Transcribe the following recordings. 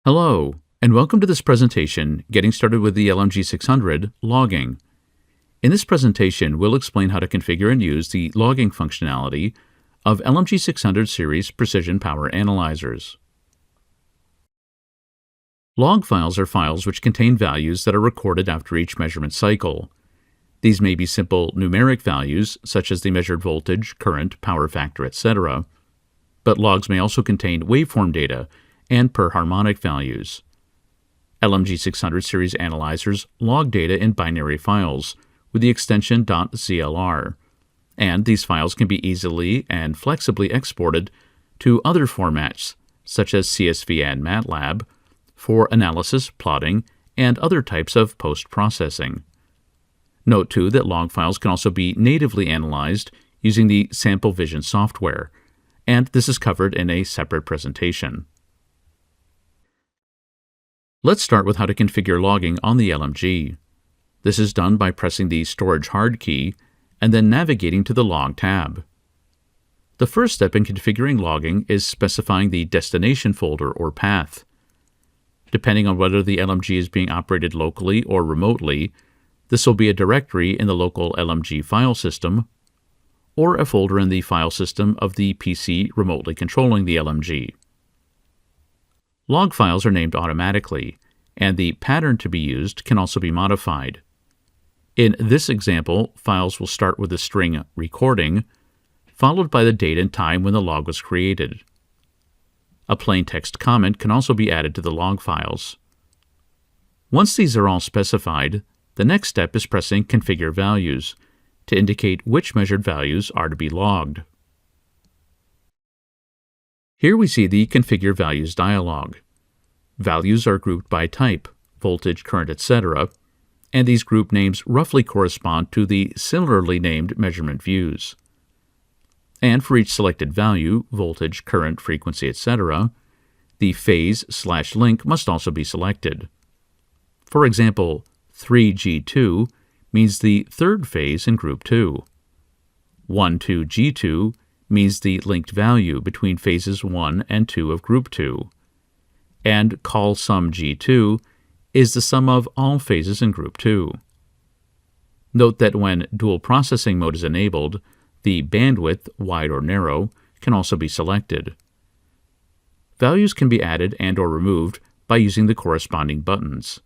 Hello, and welcome to this presentation, Getting Started with the LMG600 Logging. In this presentation, we'll explain how to configure and use the logging functionality of LMG600 series precision power analyzers. Log files are files which contain values that are recorded after each measurement cycle. These may be simple numeric values, such as the measured voltage, current, power factor, etc., but logs may also contain waveform data and per harmonic values. LMG600 series analyzers log data in binary files with the extension .zlr, and these files can be easily and flexibly exported to other formats such as CSV and MATLAB for analysis, plotting, and other types of post-processing. Note too that log files can also be natively analyzed using the Sample Vision software, and this is covered in a separate presentation. Let's start with how to configure logging on the LMG. This is done by pressing the Storage Hard key and then navigating to the Log tab. The first step in configuring logging is specifying the destination folder or path. Depending on whether the LMG is being operated locally or remotely, this will be a directory in the local LMG file system or a folder in the file system of the PC remotely controlling the LMG. Log files are named automatically, and the pattern to be used can also be modified. In this example, files will start with the string recording, followed by the date and time when the log was created. A plain text comment can also be added to the log files. Once these are all specified, the next step is pressing Configure Values to indicate which measured values are to be logged. Here we see the Configure Values dialog. Values are grouped by type, voltage, current, etc., and these group names roughly correspond to the similarly named measurement views. And for each selected value, voltage, current, frequency, etc., the phase/link must also be selected. For example, 3G2 means the third phase in group 2. 12G2 means the linked value between phases 1 and 2 of group 2. And call sum G2 is the sum of all phases in group 2. Note that when dual processing mode is enabled, the bandwidth, wide or narrow, can also be selected. Values can be added and or removed by using the corresponding buttons,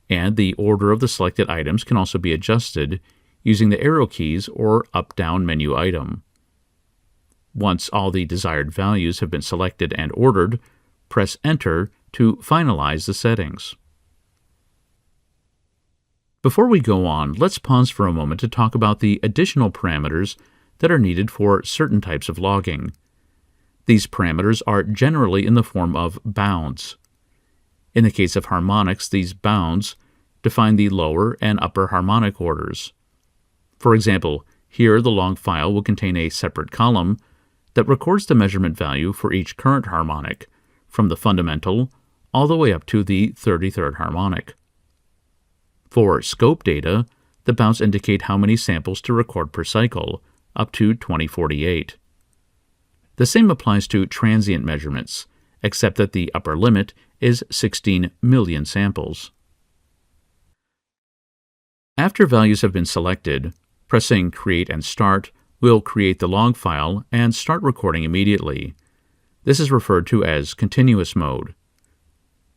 and the order of the selected items can also be adjusted using the arrow keys or up-down menu item. Once all the desired values have been selected and ordered, press Enter to finalize the settings. Before we go on, let's pause for a moment to talk about the additional parameters that are needed for certain types of logging. These parameters are generally in the form of bounds. In the case of harmonics, these bounds define the lower and upper harmonic orders. For example, here the log file will contain a separate column that records the measurement value for each current harmonic, from the fundamental all the way up to the 33rd harmonic. For scope data, the bounds indicate how many samples to record per cycle, up to 2048. The same applies to transient measurements, except that the upper limit is 16 million samples. After values have been selected, pressing Create and Start will create the log file and start recording immediately. This is referred to as continuous mode.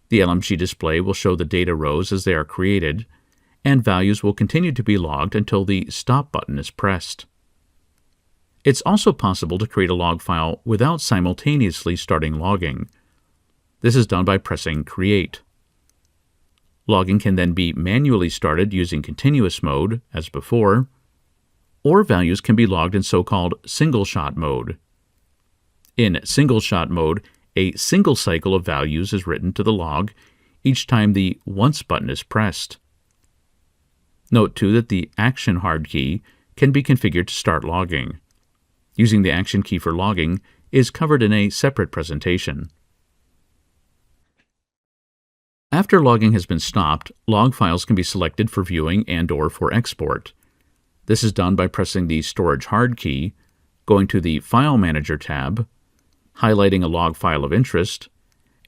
The LMG display will show the data rows as they are created, and values will continue to be logged until the Stop button is pressed. It's also possible to create a log file without simultaneously starting logging. This is done by pressing Create. Logging can then be manually started using continuous mode, as before, or values can be logged in so-called single-shot mode. In single-shot mode, a single cycle of values is written to the log each time the Once button is pressed. Note too that the Action Hard key can be configured to start logging. Using the Action key for logging is covered in a separate presentation. After logging has been stopped, log files can be selected for viewing and/or for export. This is done by pressing the Storage Hard key, going to the File Manager tab, highlighting a log file of interest,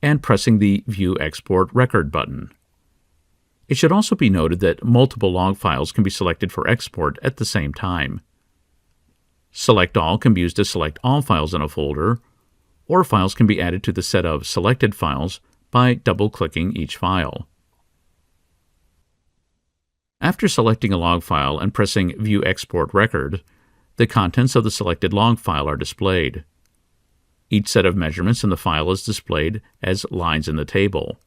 and pressing the View Export Record button. It should also be noted that multiple log files can be selected for export at the same time. Select All can be used to select all files in a folder, or files can be added to the set of selected files by double-clicking each file. After selecting a log file and pressing View Export Record, the contents of the selected log file are displayed. Each set of measurements in the file is displayed as lines in the table.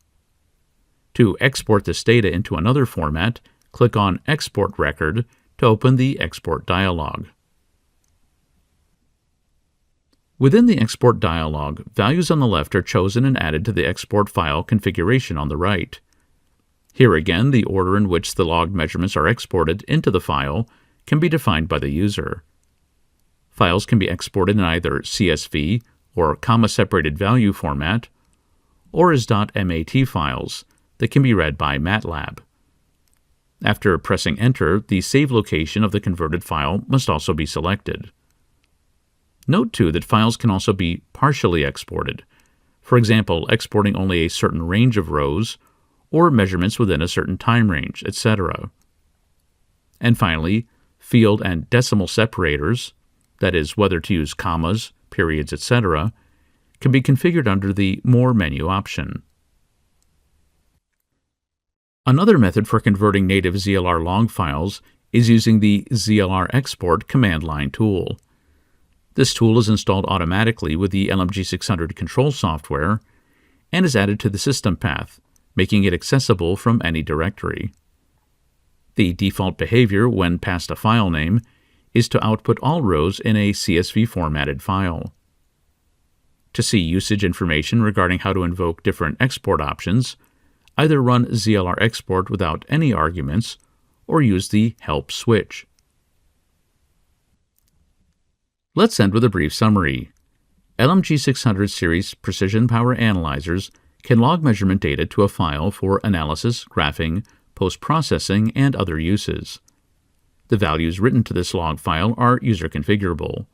To export this data into another format, click on Export Record to open the Export dialog. Within the Export dialog, values on the left are chosen and added to the export file configuration on the right. Here again, the order in which the logged measurements are exported into the file can be defined by the user. Files can be exported in either CSV or comma-separated value format, or as .mat files that can be read by MATLAB. After pressing Enter, the save location of the converted file must also be selected. Note too that files can also be partially exported, for example, exporting only a certain range of rows or measurements within a certain time range, etc. And finally, field and decimal separators, that is, whether to use commas, periods, etc., can be configured under the More menu option. Another method for converting native ZLR log files is using the ZLR Export command line tool. This tool is installed automatically with the LMG600 control software and is added to the system path, making it accessible from any directory. The default behavior when passed a file name is to output all rows in a CSV formatted file. To see usage information regarding how to invoke different export options, either run ZLR Export without any arguments or use the Help switch. Let's end with a brief summary. LMG600 series precision power analyzers can log measurement data to a file for analysis, graphing, post-processing, and other uses. The values written to this log file are user configurable.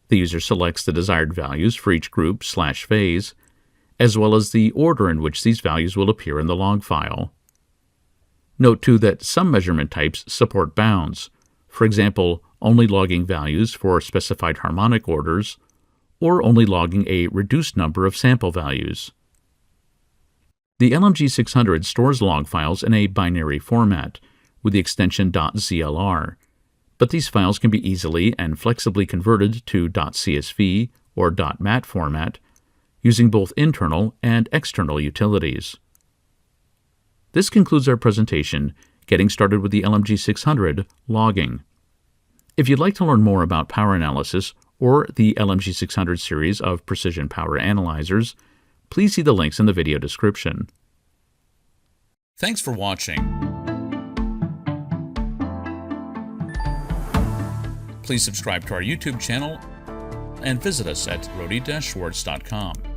The user selects the desired values for each group/phase, as well as the order in which these values will appear in the log file. Note too that some measurement types support bounds, for example, only logging values for specified harmonic orders, or only logging a reduced number of sample values. The LMG600 stores log files in a binary format with the extension .zlr, but these files can be easily and flexibly converted to .csv or .mat format using both internal and external utilities. This concludes our presentation, getting started with the LMG600 logging. If you'd like to learn more about power analysis or the LMG600 series of precision power analyzers, please see the links in the video description. Thanks for watching. Please subscribe to our YouTube channel and visit us at rody-schwartz.com.